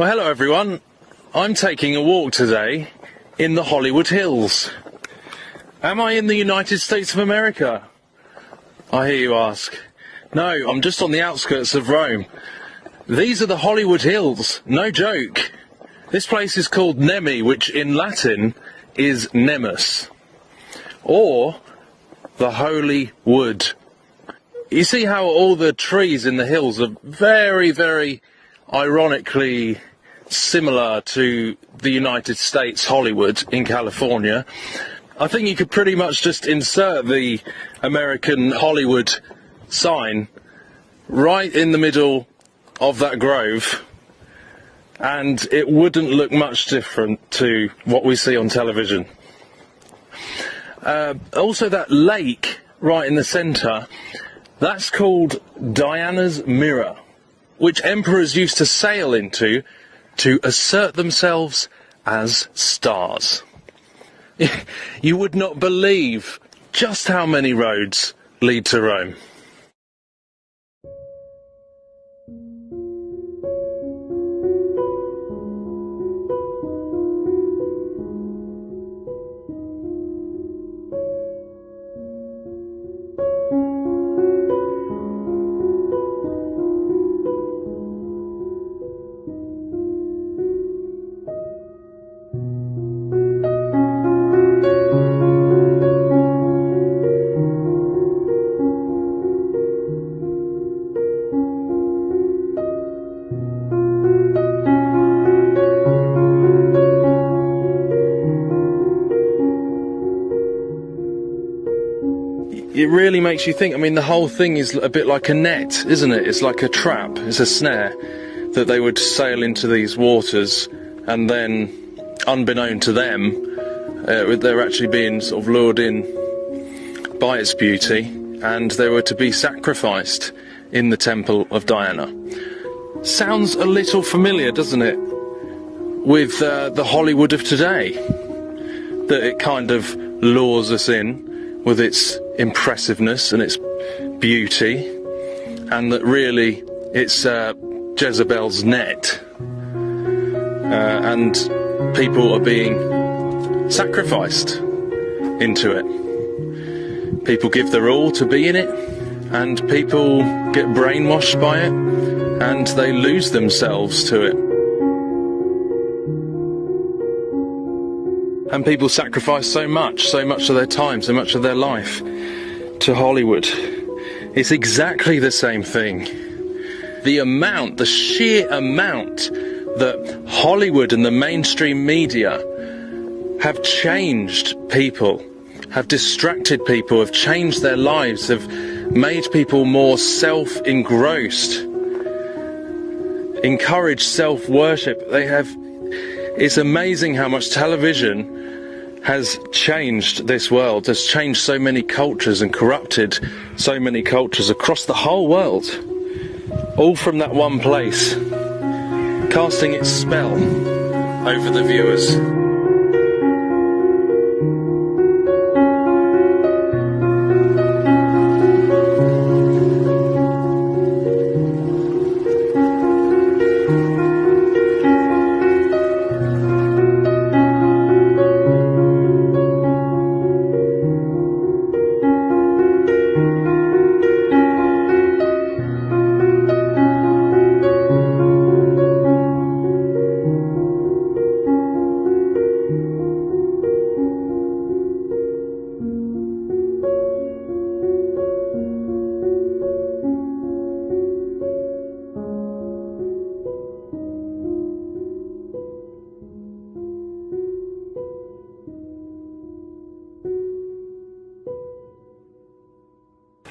Well, hello everyone. I'm taking a walk today in the Hollywood Hills. Am I in the United States of America? I hear you ask. No, I'm just on the outskirts of Rome. These are the Hollywood Hills, no joke. This place is called Nemi, which in Latin is Nemus, or the Holy Wood. You see how all the trees in the hills are very, very ironically similar to the United States Hollywood in California. I think you could pretty much just insert the American Hollywood sign right in the middle of that grove, and it wouldn't look much different to what we see on television. Also, that lake right in the centre, that's called Diana's Mirror, which emperors used to sail into to assert themselves as stars. You would not believe just how many roads lead to Rome. It really makes you think. I mean, the whole thing is a bit like a net, isn't it? It's like a trap, it's a snare that they would sail into these waters, and then, unbeknown to them, they're actually being sort of lured in by its beauty, and they were to be sacrificed in the temple of Diana. Sounds a little familiar, doesn't it, with the Hollywood of today, that it kind of lures us in with its impressiveness and its beauty, and that really it's Jezebel's net, and people are being sacrificed into it. People give their all to be in it, and people get brainwashed by it, and they lose themselves to it. And people sacrifice so much of their time, so much of their life to Hollywood. It's exactly the same thing. The sheer amount that Hollywood and the mainstream media have changed people, have distracted people, have changed their lives, have made people more self-engrossed, encouraged self-worship. It's amazing how much television has changed this world, has changed so many cultures and corrupted so many cultures across the whole world, all from that one place, casting its spell over the viewers.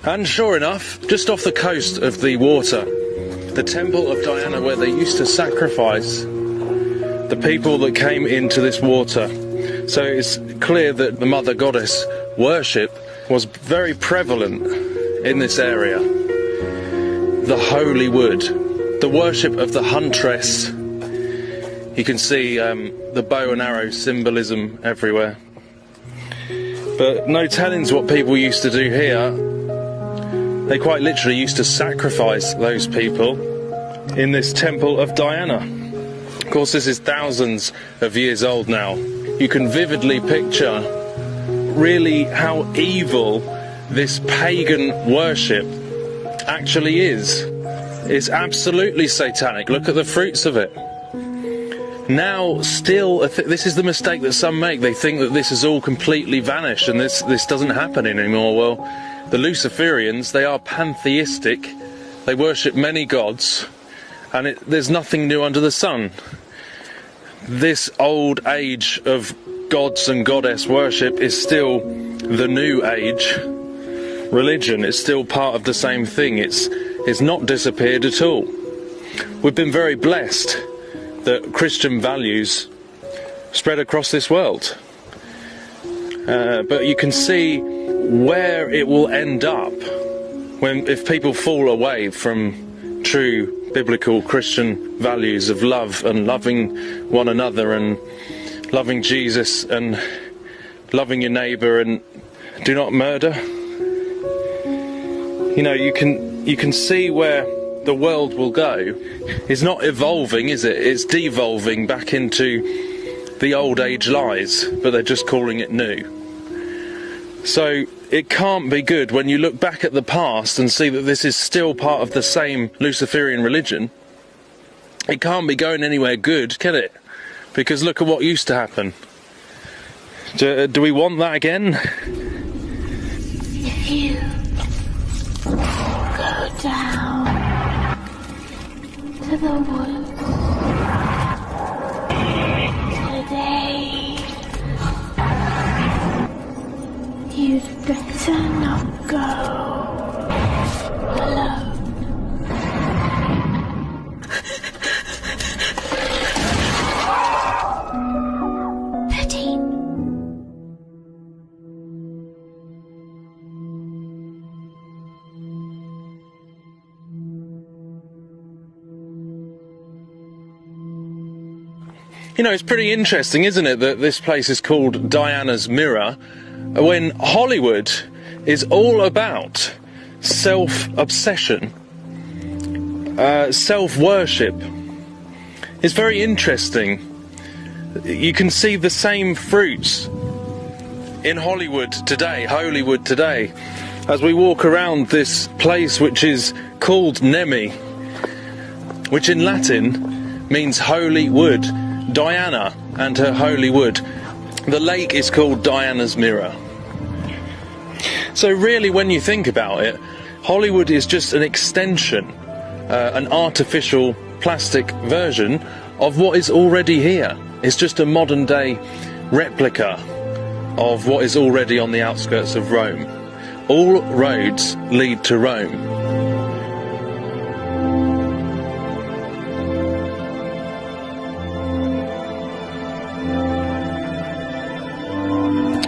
And sure enough, just off the coast of the water, the temple of Diana, where they used to sacrifice the people that came into this water. So it's clear that the mother goddess worship was very prevalent in this area. The Holy Wood, the worship of the huntress. You can see the bow and arrow symbolism everywhere. But no tellings what people used to do here. They quite literally used to sacrifice those people in this temple of Diana, Of course, this is thousands of years old now. You can vividly picture really how evil this pagan worship actually is. It's absolutely satanic. Look at the fruits of it. Now, still, this is the mistake that some make. They think that this has all completely vanished and this doesn't happen anymore. Well, the Luciferians, they are pantheistic. They worship many gods, and there's nothing new under the sun. This old age of gods and goddess worship is still the new age religion. It's still part of the same thing. It's not disappeared at all. We've been very blessed that Christian values spread across this world. But you can see where it will end up if people fall away from true biblical Christian values of love and loving one another and loving Jesus and loving your neighbour and do not murder. You know, you can see where the world will go. It's not evolving, is it? It's devolving back into the old age lies, but they're just calling it new. So it can't be good when you look back at the past and see that this is still part of the same Luciferian religion. It can't be going anywhere good, can it? Because look at what used to happen. Do we want that again? If you go down to the woods today, you'd better not go alone. You know, it's pretty interesting, isn't it, that this place is called Diana's Mirror, when Hollywood is all about self-obsession, self-worship. It's very interesting. You can see the same fruits in Hollywood today, as we walk around this place which is called Nemi, which in Latin means holy wood. Diana and her holy wood. The lake is called Diana's Mirror. So really, when you think about it, Hollywood is just an extension, an artificial plastic version of what is already here. It's just a modern day replica of what is already on the outskirts of Rome. All roads lead to Rome.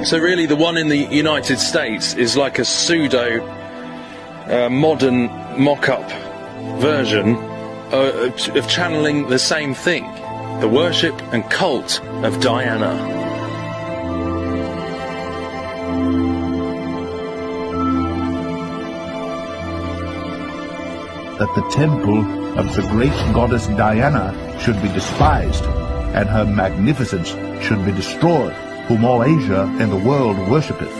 So really the one in the United States is like a pseudo modern mock-up version of channeling the same thing, the worship and cult of Diana. That the temple of the great goddess Diana should be despised, and her magnificence should be destroyed, whom all Asia and the world worshippeth.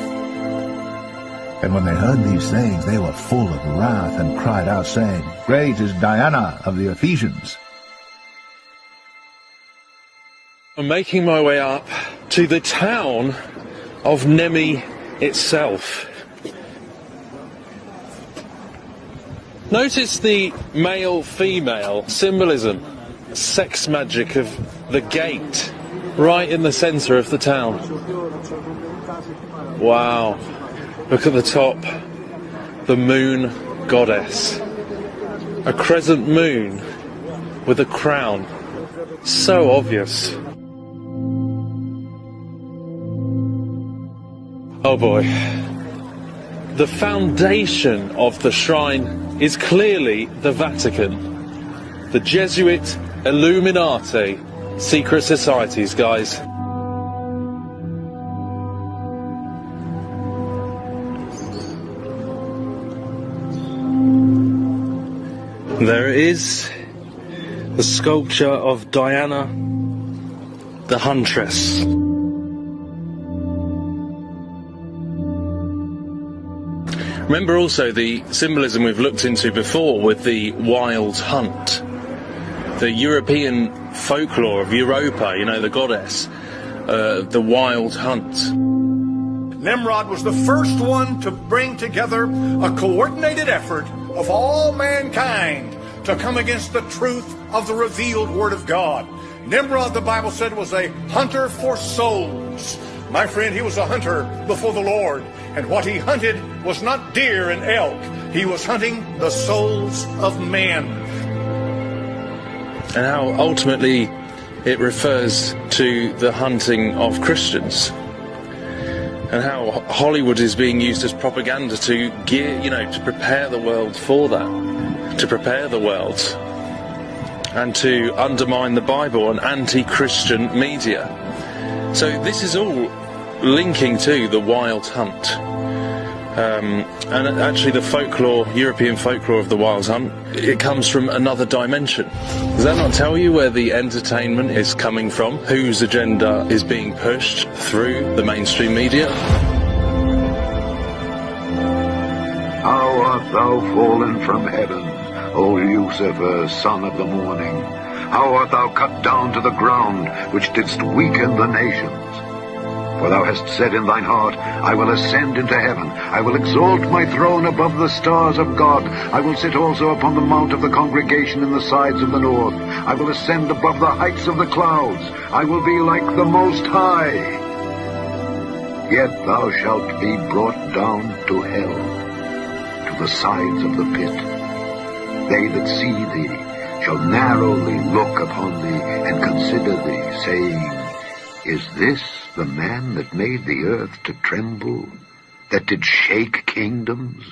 And when they heard these things, they were full of wrath, and cried out, saying, Great is Diana of the Ephesians. I'm making my way up to the town of Nemi itself. Notice the male-female symbolism, sex magic of the gate, right in the centre of the town. Wow. Look at the top. The moon goddess. A crescent moon with a crown. So obvious. Oh boy. The foundation of the shrine is clearly the Vatican. The Jesuit Illuminati secret societies, guys. There it is. The sculpture of Diana, the Huntress. Remember also the symbolism we've looked into before with the wild hunt. The European folklore of Europa, you know, the goddess, the wild hunt. Nimrod was the first one to bring together a coordinated effort of all mankind to come against the truth of the revealed Word of God. Nimrod, the Bible said, was a hunter for souls. My friend, he was a hunter before the Lord. And what he hunted was not deer and elk. He was hunting the souls of men. And how ultimately it refers to the hunting of Christians. And how Hollywood is being used as propaganda to to prepare the world for that. To prepare the world. And to undermine the Bible and anti-Christian media. So this is all linking to the wild hunt. And actually the folklore, European folklore of the wild hunt, it comes from another dimension. Does that not tell you where the entertainment is coming from? Whose agenda is being pushed through the mainstream media? How art thou fallen from heaven, O Lucifer, son of the morning? How art thou cut down to the ground, which didst weaken the nations? For thou hast said in thine heart, I will ascend into heaven. I will exalt my throne above the stars of God. I will sit also upon the mount of the congregation in the sides of the north. I will ascend above the heights of the clouds. I will be like the Most High. Yet thou shalt be brought down to hell, to the sides of the pit. They that see thee shall narrowly look upon thee and consider thee, saying, Is this the man that made the earth to tremble, that did shake kingdoms,